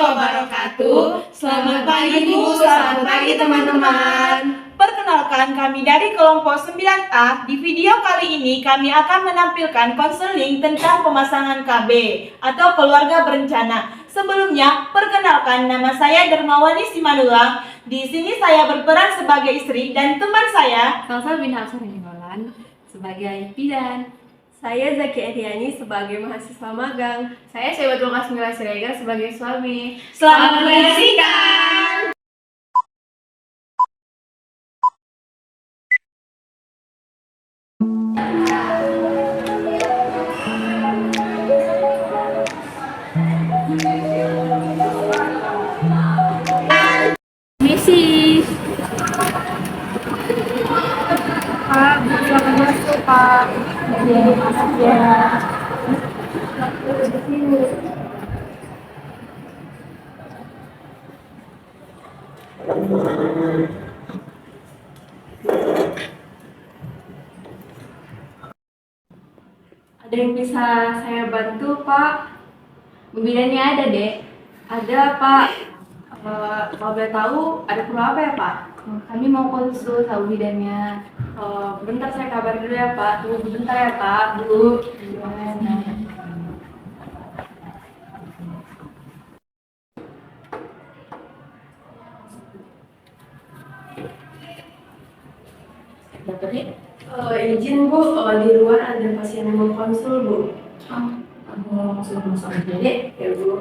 wabarakatuh. Selamat pagi Bu, selamat pagi teman-teman. Perkenalkan, kami dari kelompok 9A. Di video kali ini kami akan menampilkan konseling tentang pemasangan KB atau keluarga berencana. Sebelumnya, perkenalkan, nama saya Dermawani Simanullah. Di sini saya berperan sebagai istri dan teman saya Salsa bin Hafsah Ninggolan sebagai bidan. Saya Zaki Ariani sebagai mahasiswa magang. Saya Syebatul Kasmila Siregar sebagai suami. Selamat menyaksikan. Misi. Pak, silakan masuk Pak. Masuk ya. Ada yang bisa saya bantu Pak? Bidannya ada dek. Ada Pak. Kalau boleh tahu ada perlu apa ya Pak? Kami mau konsul tahu bidannya. Bentar saya kabar dulu ya Pak. Tunggu sebentar ya Pak. Bu. Izin Bu, di luar ada pasien yang mau konsul Bu. Aku langsung masuk aja deh. Ya Bu.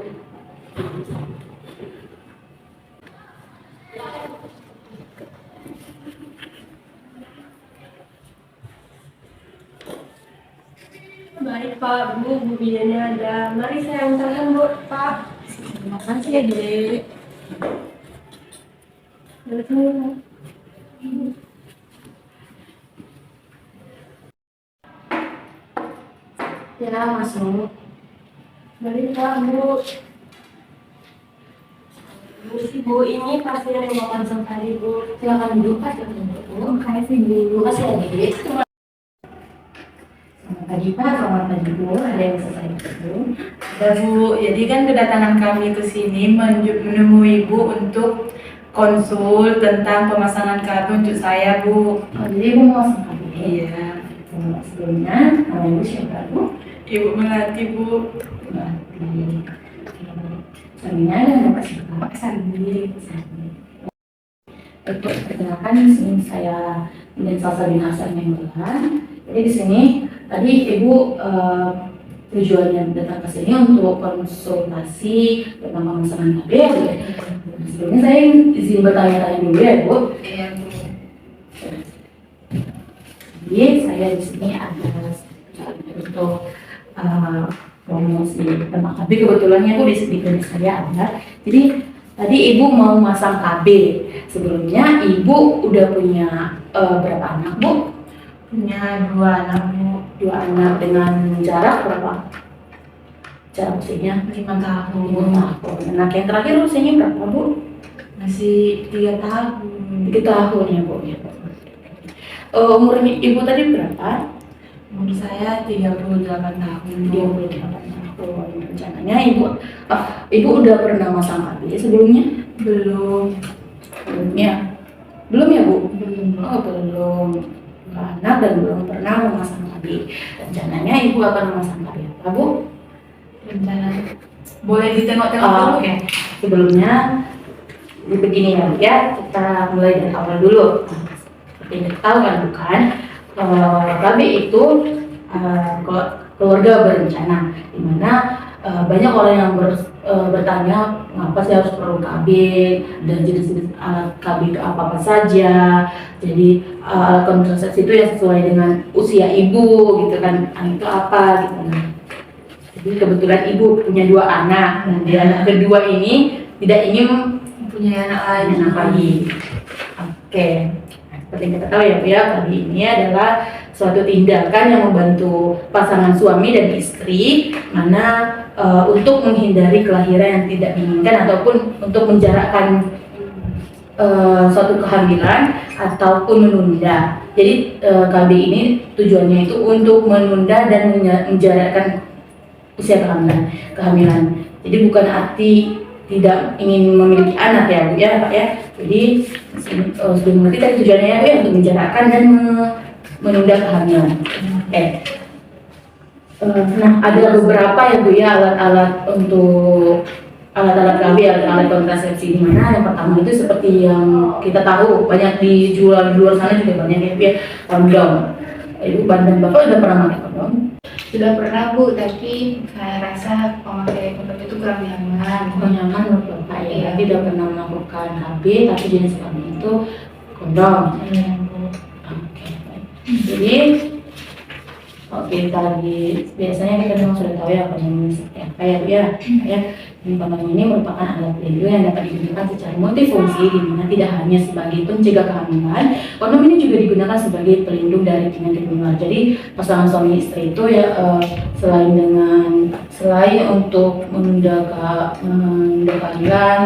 Baik Pak, Bu bidannya ada. Mari saya antarkan Bu, Pak. Terima kasih ya dek. Ya masuk. Mari Pak, Bu. Bu, ini pasien yang mau konsul tadi Bu. Silakan duduk Pak. Terima kasih Bu. Terima kasih ya dek. Selamat pagi Pak, selamat pagi Bu. Ada yang bisa saya bantu? Ya Bu, jadi kan kedatangan kami ke sini menemui Bu untuk konsul tentang pemasangan KB untuk saya Bu. Oh, jadi Bu mau masuk lagi? Iya. Sebelumnya, nama Ibu siapa Bu? Ibu Melati Bu. Berarti suaminya dan Bapak siapa? Pak Sandi. Baik Bu, perkenalkan di sini saya dan Salsa bin Hasan Ninggolan. Jadi di sini tadi Ibu tujuannya datang ke sini untuk konsultasi tentang pemasangan KB ya Bu. Sebelumnya saya izin bertanya-tanya dulu ya Bu. Iya Bu. Jadi saya di sini ada untuk promosi tentang KB, kebetulannya itu di klinik saya ada. Jadi tadi Ibu mau masang KB. Sebelumnya Ibu udah punya berapa anak Bu? Punya 2 anak Bu. 2 anak dengan jarak berapa? Jarak usianya 5 tahun. 5 tahun. Anak yang terakhir usianya berapa Bu? Masih 3 tahun. 3 tahun ya Bu. Ya. Umurnya Ibu tadi berapa? Umur saya 38 tahun. 38 tahun. Rencananya Ibu udah pernah masang KB sebelumnya? Belum. Sebelumnya? Belum ya Bu? Belum. Oh belum. Anak dan belum pernah memasang KB. Rencananya Ibu akan memasang KB apa Bu? Rencana. Boleh ditengok-tengok dulu ya? Sebelumnya begini ya Bu ya, kita mulai dari awal dulu. Seperti yang kita tahu kan bukan? KB itu keluarga berencana, di mana banyak orang yang bertanya mengapa sih harus perlu KB dan jenis-jenis alat KB itu apa saja. Jadi alat kontrasepsi itu yang sesuai dengan usia ibu gitu kan, itu apa gitu kan. Jadi kebetulan ibu punya 2 anak dan di anak kedua ini tidak ingin Punya anak anak lagi. Oke. Seperti yang kita tahu ya Bu ya, KB ini adalah suatu tindakan yang membantu pasangan suami dan istri mana untuk menghindari kelahiran yang tidak diinginkan ataupun untuk menjarakkan suatu kehamilan ataupun menunda. Jadi KB ini tujuannya itu untuk menunda dan menjarakkan usia kehamilan. Jadi bukan arti tidak ingin memiliki anak ya Bu ya Pak ya. Jadi sudah mengerti tadi tujuannya ya Bu ya, untuk menjarakkan dan menunda kehamilan. Oke. Nah ada beberapa ya Bu ya alat-alat untuk alat-alat KB, alat-alat kontrasepsi, di mana yang pertama itu seperti yang kita tahu banyak dijual di luar sana juga banyak ya Bu ya, kondom. Ibu dan Bapak sudah pernah pakai kondom? Sudah pernah Bu, tapi saya rasa pemakai kondom itu kurang nyaman. Kurang nyaman menurut Bapak ya, tidak pernah melakukan KB tapi jenis kelamin itu kondom. Oke, baik. Jadi oke, tadi biasanya kita memang sudah tahu ya kondom seperti apa ya Bu ya. Kondom ini merupakan alat pelindung yang dapat digunakan secara multifungsi, di mana tidak hanya sebagai pencegah kehamilan, kondom ini juga digunakan sebagai pelindung dari penyakit menular. Jadi pasangan suami istri itu ya selain untuk menunda kehamilan,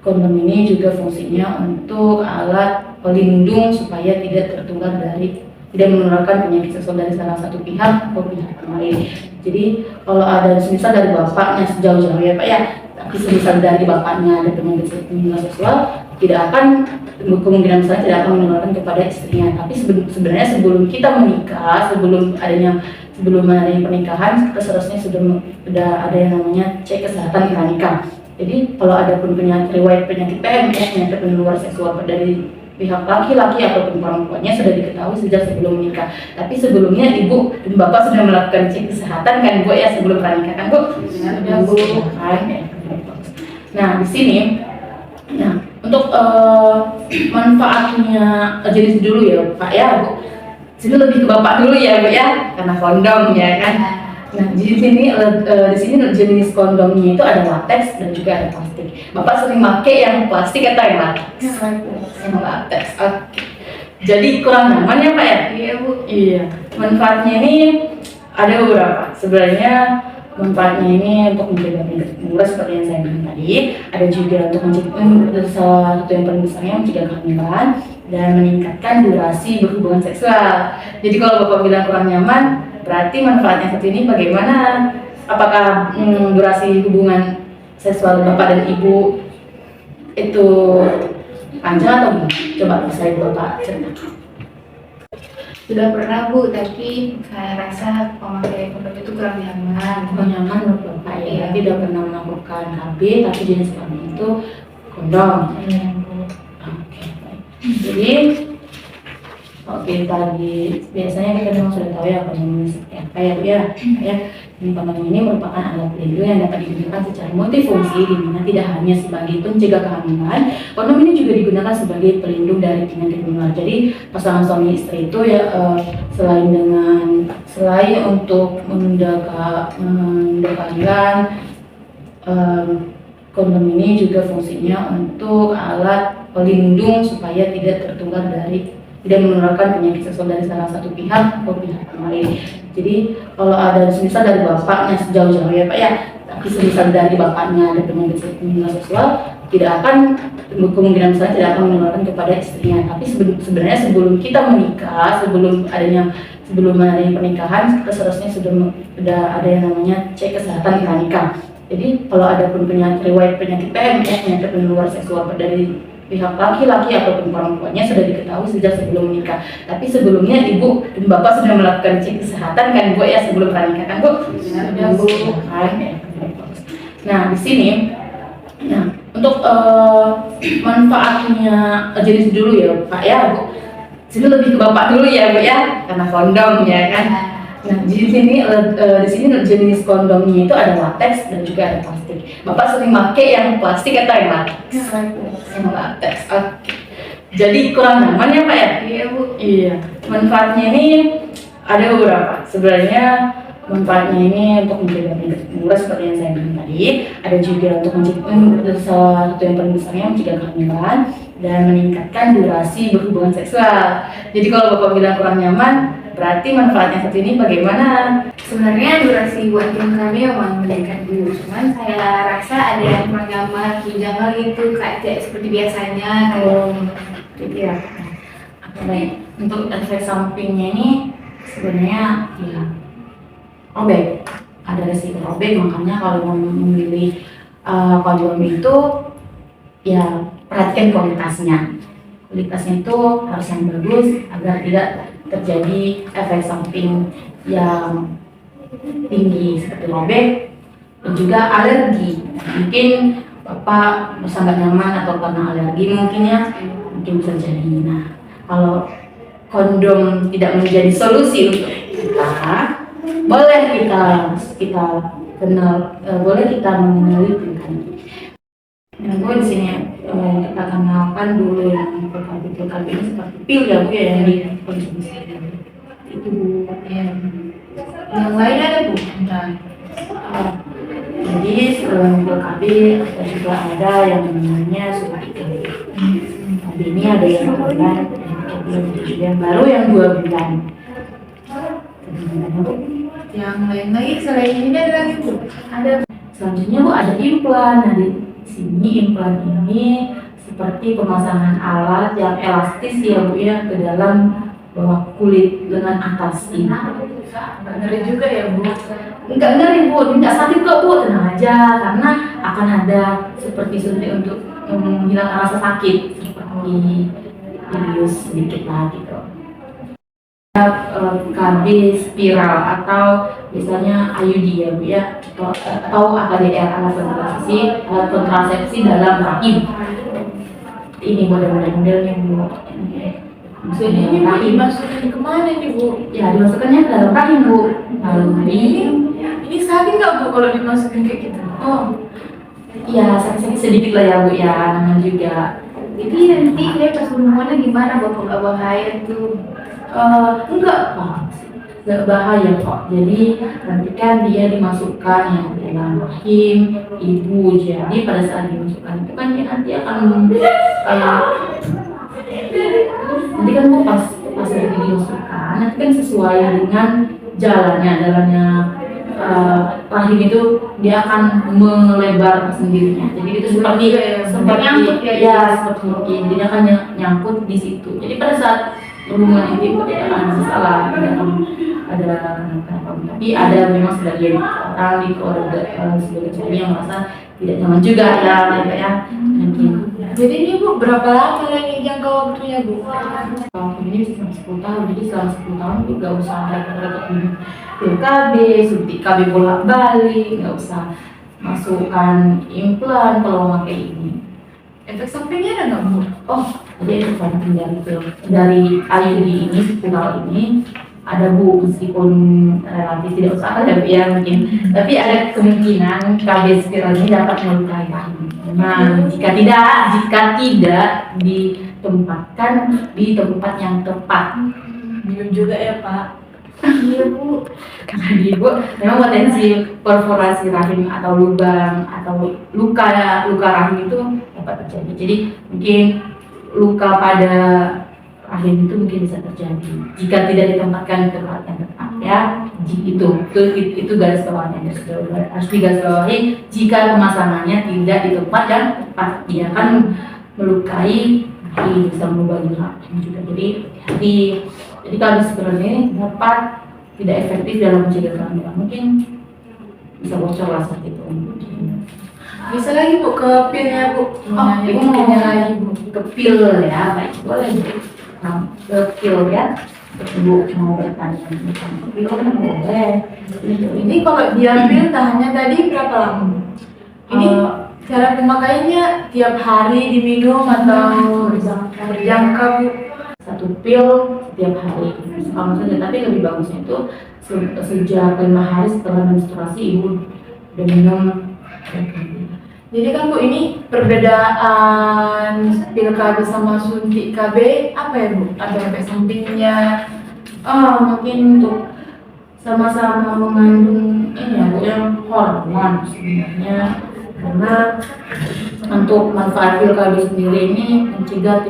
kondom ini juga fungsinya untuk alat pelindung supaya tidak menularkan penyakit seksual dari salah satu pihak ke pihak yang lain. Jadi kalau ada misal dari bapaknya sejauh-jauh ya Pak ya, tapi misal dari bapaknya ada penyakit seksual, tidak akan kemungkinan besar tidak akan menularkan kepada istrinya. Tapi sebenarnya sebelum kita menikah, sebelum adanya pernikahan, kita seharusnya sudah ada yang namanya cek kesehatan pranikah. Jadi kalau ada pun riwayat penyakit PMS, penyakit penular seksual dari pihak laki-laki ataupun perempuannya sudah diketahui sejak sebelum menikah. Tapi sebelumnya Ibu dan Bapak sudah melakukan cek kesehatan kan Bu ya sebelum pernikahan kan Bu? Sudah Bu. Nah di sini, nah untuk manfaatnya jenis dulu ya Pak ya Bu. Sini lebih ke Bapak dulu ya Bu ya, karena kondom ya kan. Nah di sini jenis kondomnya itu ada latex dan juga ada plastik. Bapak sering pakai yang plastik atau yang latex? Yang latex. Oke. Jadi kurang nyaman ya Pak ya? Iya Bu. Iya. Manfaatnya ini ada beberapa. Sebenarnya manfaatnya ini untuk mencegah penyakit menular seperti yang saya bilang tadi. Ada juga untuk mencegah salah satu yang paling besarnya mencegah kehamilan dan meningkatkan durasi berhubungan seksual. Jadi kalau Bapak bilang kurang nyaman, berarti manfaatnya satu ini bagaimana? Apakah durasi hubungan seksual Bapak dan Ibu itu panjang atau gimana? Coba bisa Bapak ceritakan. Sudah pernah Bu, tapi saya rasa pemakai kondom itu kurang nyaman. Kurang nyaman menurut Bapak ya, tidak pernah melakukan KB tapi jenis kelamin itu kondom. Oke, baik. Jadi tadi biasanya kita memang sudah tahu ya kondom seperti apa ya Bu ya. Kondom ini merupakan alat pelindung yang dapat digunakan secara multifungsi, di mana tidak hanya sebagai pencegah kehamilan, kondom ini juga digunakan sebagai pelindung dari penyakit menular. Jadi pasangan suami istri itu ya selain untuk menunda kehamilan, kondom ini juga fungsinya untuk alat pelindung supaya tidak menularkan penyakit seksual dari salah satu pihak ke pihak yang lain. Jadi kalau ada misal dari bapaknya sejauh-jauh ya Pak ya, tapi misal dari bapaknya ada penyakit seksual, tidak akan kemungkinan besar tidak akan menularkan kepada istrinya. Tapi sebenarnya sebelum kita menikah, sebelum adanya pernikahan, kita seharusnya sudah ada yang namanya cek kesehatan pranikah. Jadi kalau ada pun riwayat penyakit PMS, penyakit penular seksual dari pihak laki-laki ataupun perempuannya sudah diketahui sejak sebelum menikah. Tapi sebelumnya Ibu dan Bapak sudah melakukan cek kesehatan kan Bu ya sebelum pernikahan kan Bu? Sudah Bu. Nah di sini, nah untuk manfaatnya jenis dulu ya Pak ya Bu. Sini lebih ke Bapak dulu ya Bu ya, karena kondom ya kan. Nah di sini jenis kondomnya itu ada latex dan juga ada plastik. Bapak sering pakai yang plastik atau yang latex? Yang latex. Oke. Jadi kurang nyaman ya Pak ya? Iya Bu. Iya. Manfaatnya ini ada beberapa. Sebenarnya manfaatnya ini untuk mencegah penyakit menular seperti yang saya bilang tadi. Ada juga untuk mencegah salah satu yang paling besarnya mencegah kehamilan dan meningkatkan durasi berhubungan seksual. Jadi kalau Bapak bilang kurang nyaman, berarti manfaatnya satu ini bagaimana? Sebenarnya durasi buat kami memang meningkat dulu, cuman saya rasa ada yang kurang nyaman, tunjangan gitu kayak seperti biasanya. Gitu ya. Baik, untuk efek sampingnya ini sebenarnya ya baik. ada resiko robek. Makanya kalau mau memilih kondom itu ya perhatikan kualitasnya itu harus yang bagus agar tidak terjadi efek samping yang tinggi seperti robek dan juga alergi. Mungkin Bapak merasa nggak nyaman atau karena alergi mungkin bisa jadi. Nah, kalau kondom tidak menjadi solusi untuk kita, boleh kita kenal, boleh kita mengenali dengan. Nah, Bu di sini kita kenalkan dulu yang PKB ini seperti pil ya Bu ya yang dikonsumsi. Itu Bu. Yang lain ada Bu? Jadi selain PKB juga ada yang namanya suntik KB. KB ini ada yang bulan, yang baru yang 2 bulan. Yang lain lagi selain ini ada lagi Bu? Ada. Selanjutnya Bu ada implan. Nah di sini implan ini seperti pemasangan alat yang elastis ya Bu ya ke dalam bawah kulit lengan atas ini. Ngeri juga ya Bu? Enggak ngeri Bu, enggak sakit kok Bu, tenang aja karena akan ada seperti suntik untuk menghilangkan rasa sakit seperti bius sedikit lah gitu. KB spiral atau biasanya IUD ya Bu ya, atau AKDR alat kontrasepsi dalam rahim. Ini model-modelnya Bu. Jadi ini Bu dimasukin kemana nih Bu? Ya dimasukkannya ke dalam rahim Bu. Ini sakit nggak Bu kalau dimasukin kayak gitu? Oh, iya sakit-sakit sedikit lah ya Bu ya, namanya juga. Jadi nanti dia pas hubungannya gimana Bapak? Nggak bahaya tuh? Enggak Pak, enggak bahaya kok. Jadi nanti kan dia dimasukkan yang dalam rahim ibu. Jadi pada saat dimasukkan itu kan dia nanti akan nanti kan Bu pas dimasukkan nanti kan sesuai dengan jalannya rahim itu dia akan melebar sendirinya. Jadi itu seperti nyangkut seperti jadi dia akan nyangkut di situ. Jadi pada saat hubungan intim tidak akan masalah, tidak akan ada apa-apa. Tapi ada memang sebagian orang di keluarga sebagian yang merasa tidak nyaman juga ya mungkin. Jadi ini Bu berapa lama lagi jangka waktunya Bu? Ini bisa sampai 10 tahun, jadi selama 10 tahun Bu gak usah repot-repot pil KB, suntik KB bolak-balik, gak usah masukkan implan kalau pakai ini. Efek sampingnya ada nggak Bu? Oh, jadi efek samping dari IUD ini, spiral ini ada Bu, meskipun relatif tidak usah ada ya mungkin, tapi ada kemungkinan KB spiral ini dapat melukai rahim. Nah, jika tidak ditempatkan di tempat yang tepat. Bingung juga ya Pak. Iya Bu, karena Ibu memang potensi perforasi rahim atau lubang atau luka rahim itu dapat terjadi. Jadi mungkin luka pada rahim itu mungkin bisa terjadi jika tidak ditempatkan di tempat yang tepat ya. Itu garis bawahnya harus digarisbawahi. Jika pemasangannya tidak di tempat yang tepat, dia akan melukai rahim, bisa melubangi rahim juga. Jadi kalau sebenarnya dapat tidak efektif dalam mencegah kehamilan, mungkin bisa bocor lah seperti itu. Bisa lagi Bu ke pilnya Bu? Ibu mau lagi Bu ke pil ya, baik boleh Bu. Nah, ke pil ya, Bu mau bertanya tentang pil kan boleh. Ini kalau diambil tahannya tadi berapa lama Bu? Ini cara pemakaiannya tiap hari diminum atau berjangka Bu? Satu pil setiap hari sama saja, tapi lebih bagusnya itu sejak 5 hari setelah menstruasi ibu udah minum. Jadi kan Bu ini perbedaan pil KB sama suntik KB apa ya Bu? Ada efek sampingnya? Mungkin untuk sama-sama mengandung ini ya Bu yang hormon sebenarnya, karena untuk manfaat pil KB sendiri ini mencegah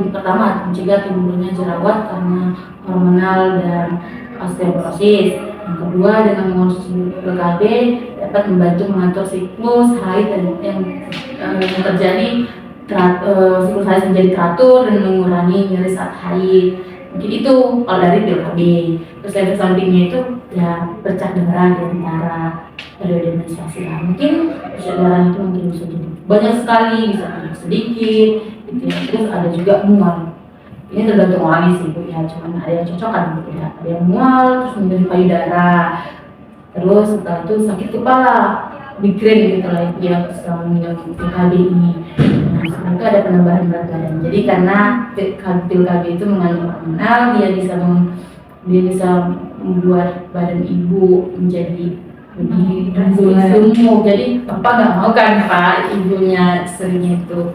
timbulnya jerawat karena hormonal dan osteoporosis. Yang kedua, dengan mengonsumsi pil KB dapat membantu mengatur siklus haid yang terjadi siklus haid menjadi teratur dan mengurangi nyeri saat haid. Mungkin itu kalau dari pil KB. Terus efek sampingnya itu ya bercak darah di antara periode menstruasi lah. Mungkin bercak darah itu mungkin bisa jadi banyak sekali, bisa jadi sedikit gitu ya. Terus ada juga mual. Ini tergantung orangnya sih Bu ya, cuman ada yang cocokan gitu ya. Ada yang mual, terus kemudian payudara, terus setelah itu sakit kepala, migrain gitu lah ya setelah minum PKB ini. Nah, setelah itu ada penambahan berat badan. Jadi karena pil KB itu mengandung hormonal, dia bisa membuat badan ibu menjadi lebih gemuk. Jadi bapak nggak mau kan Pak ibunya seringnya itu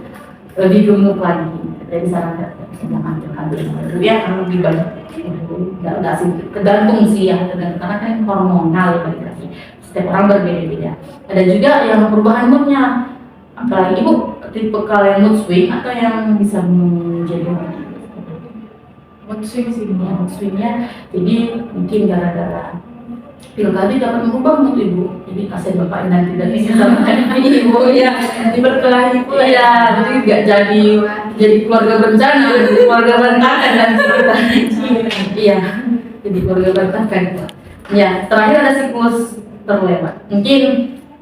lebih gemuk lagi. Jadi saran jangan PKB. Jadi akan lebih banyak. Nggak sih, tergantung sih ya, karena kan hormonal ya balik lagi. Setiap orang berbeda-beda. Ada juga yang perubahan moodnya, apalagi ibu tipe kalian mood swing atau yang bisa menjadi Mood swing sih Bu. mood swingnya. Jadi mungkin gara-gara pil KB dapat merubah mood ibu. Jadi kasihan bapak nanti tidak bisa sama ibu ya. Nanti berkelahi pula Iya, jadi nggak jadi keluarga bencana, jadi keluarga berantakan dan cerita. Iya, jadi keluarga berantakan. Ya, terakhir ada siklus terlewat. Mungkin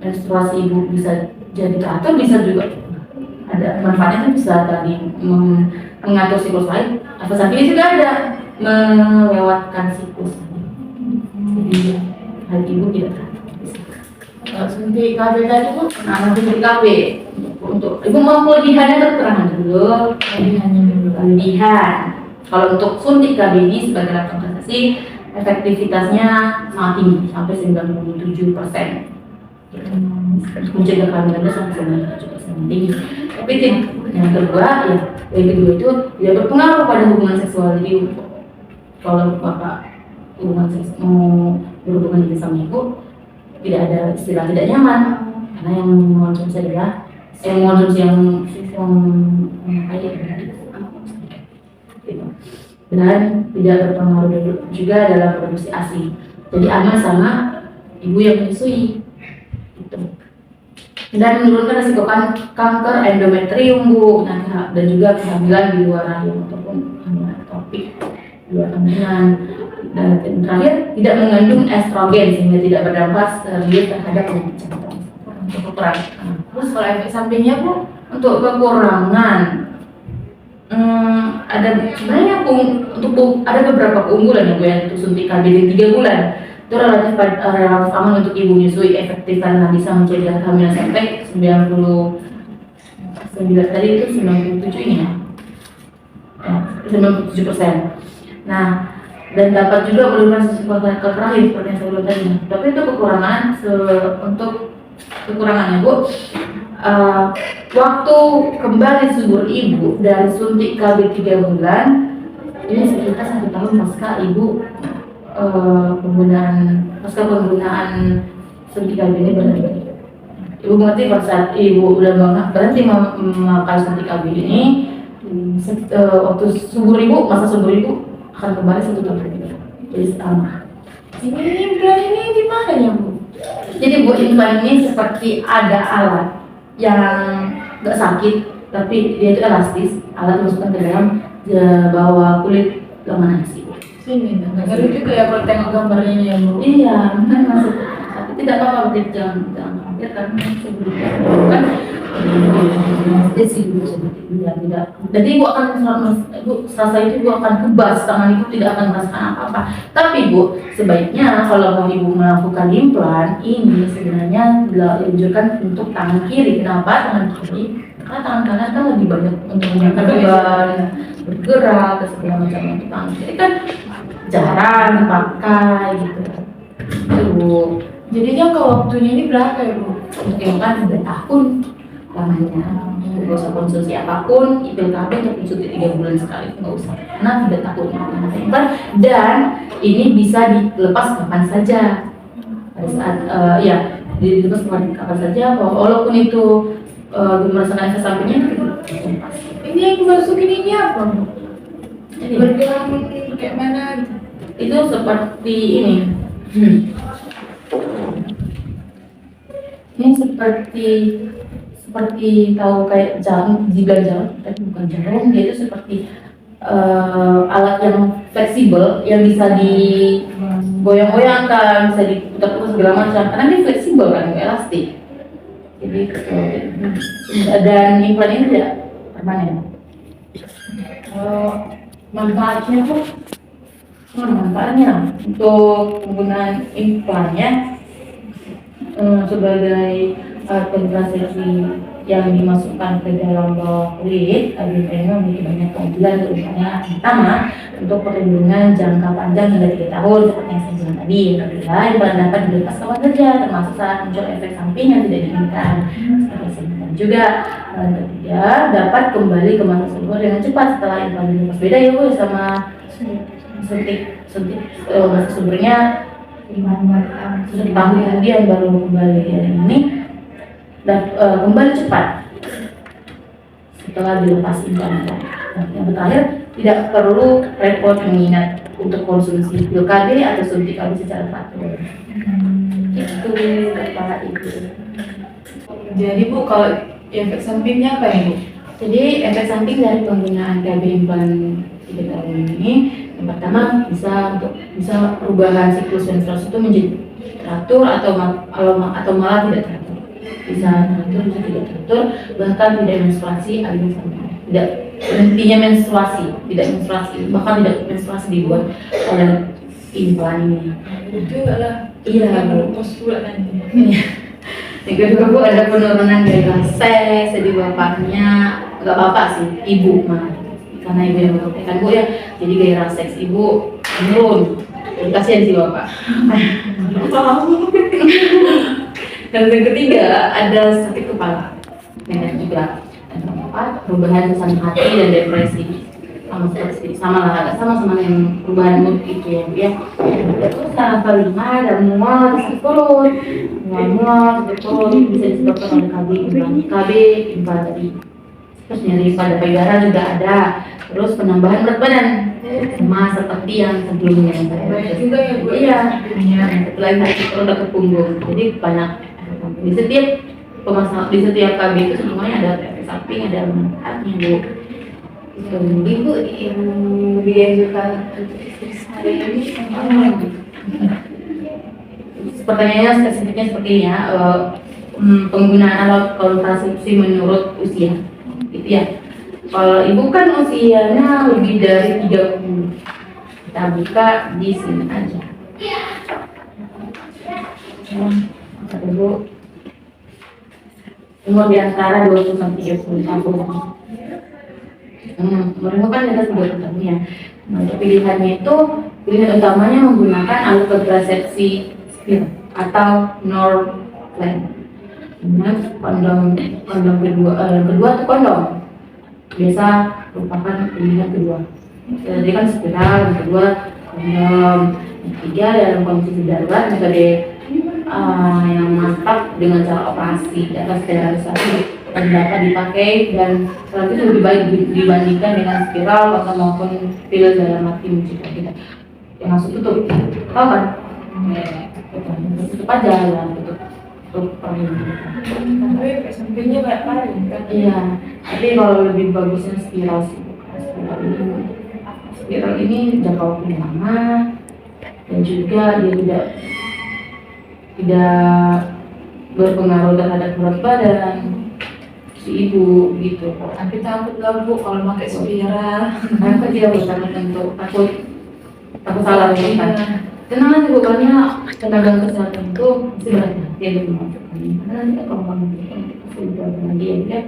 menstruasi ibu bisa jadi teratur, bisa juga ada manfaatnya kan bisa tadi mengatur siklus lain. Efek sampingnya juga ada melewatkan siklus. Jadi hal ibu tidak teratur. Suntik KB tadi Bu. Nah, nanti KB untuk ibu mau kelebihannya atau kekurangan dulu? Kelebihannya dulu. Kelebihan. Kalau untuk suntik KB ini sebagai alat kontrasepsi, efektivitasnya sangat tinggi sampai 97%. Mencegah kehamilan sampai 97% tinggi. Tapi yang kedua itu tidak berpengaruh pada hubungan seksual. Jadi kalau bapak hubungan seks mau berhubungan dengan sama ibu tidak ada istilah tidak nyaman, karena yang mengonsumsi adalah mengonsumsi yang kaya gitu. Dan tidak berpengaruh juga dalam produksi ASI. Jadi aman sama ibu yang menyusui gitu. Dan menurunkan risiko kanker endometrium Bu, dan juga kehamilan di luar rahim ataupun kehamilan ektopik di luar kandungan. Dan terakhir tidak mengandung estrogen sehingga tidak berdampak serius terhadap penyakit jantung. Untuk kekurangan. Terus kalau efek sampingnya Bu? Untuk kekurangan ada sebenarnya ada beberapa keunggulan ya Bu ya untuk suntik KB di 3 bulan. Itu relatif aman untuk ibu menyusui, efektif karena bisa mencegah kehamilan sampai 99 tadi itu 97 ini ya. 97%. Nah, dan dapat juga menurunkan risiko kanker rahim seperti yang saya bilang tadi. Tapi itu untuk kekurangannya Bu, waktu kembali subur ibu dari suntik KB 3 bulan ini sekitar 1 tahun pasca penggunaan suntik KB ini berhenti. Ibu mengerti pada saat ibu udah berhenti memakai suntik KB ini, waktu masa subur ibu akan kembali 1 tahun lagi. Jadi sama. Ini implan ini gimana ya Bu? Jadi Bu, implan ini seperti ada alat yang nggak sakit, tapi dia itu elastis. Alat masukkan ke dalam bawah kulit lengan nasi. Sini, ngeri juga ya kalau tengok gambarnya ya Bu. Iya, kan masuk. Tapi tidak apa-apa, jangan khawatir karena sebelumnya kan tidak. Jadi ibu akan selasa itu ibu akan kebas, tangan ibu tidak akan merasakan apa-apa. Tapi Bu, sebaiknya kalau mau ibu melakukan implan ini sebenarnya dianjurkan untuk tangan kiri. Kenapa tangan kiri? Karena tangan kanan kan lebih banyak untuk mengangkat beban, bergerak, ke segala macam. Untuk tangan kiri kan jarang dipakai gitu. Itu. Jadi jangka waktunya ini berapa ya Bu? Untuk implan 3 tahun lamanya. Nggak usah konsumsi apapun, pil KB untuk konsumsi 3 bulan sekali, nggak usah. Karena 3 tahun implan, dan ini bisa dilepas kapan saja. Pada saat dilepas kapan saja, walaupun itu merasakan efek sampingnya lepas. Ini yang dimasukin ini apa Bu? Jadi Bergerak kayak mana gitu? itu seperti ini. Ini seperti tahu kayak jarum, jika jarum, tapi bukan jarum, dia itu seperti alat yang fleksibel yang bisa digoyang-goyangkan, bisa diputar-putar segala macam. Karena dia fleksibel kan, elastik. Jadi dan implan ini tidak permanen. Manfaatnya tuh, manfaatnya untuk penggunaan implannya sebagai alat kontrasepsi yang dimasukkan ke dalam bawah kulit, kabin memiliki banyak keunggulan, terutamanya pertama untuk perlindungan jangka panjang hingga 3 tahun seperti yang saya bilang tadi. Yang kedua, implan dapat dilepas kapan saja, termasuk saat muncul efek samping yang tidak diinginkan. Dan juga yang ketiga, dapat kembali ke masa semula dengan cepat setelah implan dilepas. Beda ya Bu sama suntik masa sumbernya 1 tahun kemudian baru kembali. Ini dan kembali cepat setelah dilepas implan. Yang terakhir, tidak perlu repot mengingat untuk konsumsi pil KB atau suntik KB secara teratur. Itu Bapak Ibu. Jadi Bu, kalau efek sampingnya apa ya Bu? Jadi efek samping dari penggunaan KB implan 3 tahun ini, yang pertama bisa perubahan siklus menstruasi itu menjadi teratur atau malah tidak teratur. Bisa teratur, bisa tidak teratur, bahkan tidak menstruasi alias tidak berhentinya menstruasi, bahkan tidak menstruasi dibuat oleh implan ini. Itu adalah menopause pula nanti. Yang kedua Bu, ada penurunan gairah seks, jadi bapaknya nggak bapak sih, ibu mah, karena ibu yang mempraktekkan Bu ya, jadi gairah seks ibu menurun. Kasihan sih bapak. Dan yang ketiga, ada sakit kepala, dan juga yang keempat, perubahan suasana hati dan depresi. Sama yang perubahan mood itu ya Bu ya. Terus yang kelima, ada mual, sakit perut, sakit perut bisa disebabkan oleh KB implan tadi. Terus nyeri pada payudara juga ada. Terus penambahan berat badan sama seperti yang sebelumnya. Banyak juga ya Bu. Iya. Selain sakit perut ke punggung, jadi banyak. Di setiap KB itu semuanya ada efek samping, ada manfaatnya Bu. Ibu yang dianjurkan untuk istri saya ini pertanyaannya spesifiknya seperti ini ya, penggunaan alat kontrasepsi menurut usia gitu ya. Kalau ibu kan usianya lebih dari 30, kita buka di sini aja. Ibu umur di antara 20 sampai 30 tahun. Umur kan di atas 30 tahun ya. Untuk pilihannya itu, pilihan utamanya menggunakan alat kontrasepsi atau Norplan. Kondom kedua itu kondom biasa merupakan pilihan kedua. Jadi kan spiral, yang kedua kondom, yang ketiga dalam kondisi darurat metode yang mantap dengan cara operasi atau sterilisasi dan dapat dipakai dan itu lebih baik dibandingkan dengan spiral atau maupun pil dalam arti mencegah kita yang langsung tutup, tahu kan? Tutup aja ya, tutup perlindungan. tapi efek sampingnya banyak banget kan? Iya, tapi kalau lebih bagusnya spiral sih. Spiral ini jangka waktu lama dan juga dia tidak berpengaruh terhadap berat badan si ibu gitu. Tapi takut lah Bu kalau pakai spiral. Kenapa dia takut takut salah ya kan? Tenang aja Bu, karena tenaga kesehatan itu mesti berhati-hati untuk melakukan. Karena nanti kalau kamu pasti berhati lagi ya,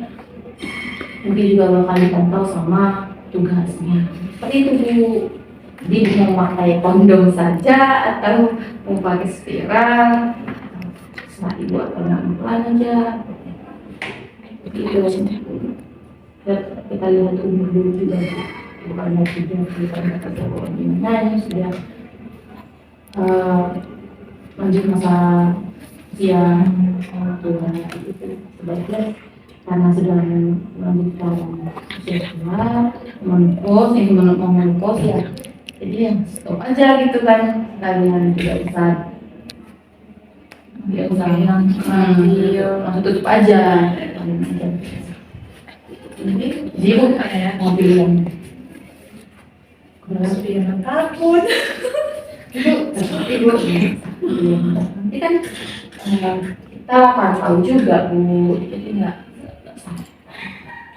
mungkin juga bakal dipantau sama tugasnya. Seperti itu Bu. Jadi mau pakai kondom saja atau mau pakai spiral, setelah ibu atau pelan aja. Gitu. Kita lihat umur dulu juga, bukan lagi bukan kata nah ini sudah lanjut masa usia tua itu sebaiknya karena sudah melanjutkan usia tua menopause ya, jadi ya stop aja gitu kan, kalian tidak usah langsung tutup aja. Jadi Bu, mau pilih yang Aspira takut. Tapi Bu, nanti kan kita pantau juga Bu, jadi nggak sakit.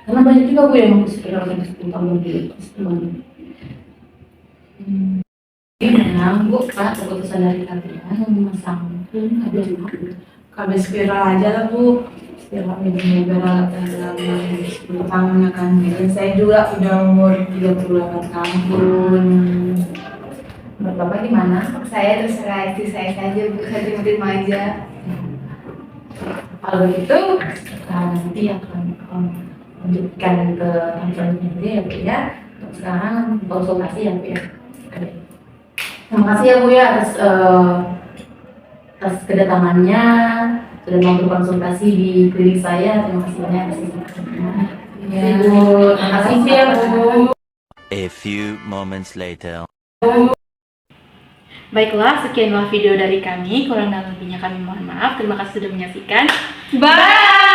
Karena banyak juga Bu yang mau spiral sampai 10 tahun lebih. Ini memang Bu, Pak, keputusan dari kalian memasang KB spiral aja lah Bu. Spiral ini berat dalam 10 tahun ya kan. Dan saya juga udah umur 38 tahun. Menurut Bapak gimana? Saya terserah istri saya saja, Bu. Saya terima aja. Kalau begitu, nanti akan lanjutkan ke tahap selanjutnya ya Bu ya. Untuk sekarang konsultasi ya Bu ya. Oke. Terima kasih ya Bu ya atas kedatangannya, sudah mau berkonsultasi di klinik saya. Terima kasih banyak atas kedatangannya. Ya. Bu, terima kasih ya Bu. A few moments later. Baiklah, sekianlah video dari kami. Kurang dan lebihnya kami mohon maaf. Terima kasih sudah menyaksikan. Bye!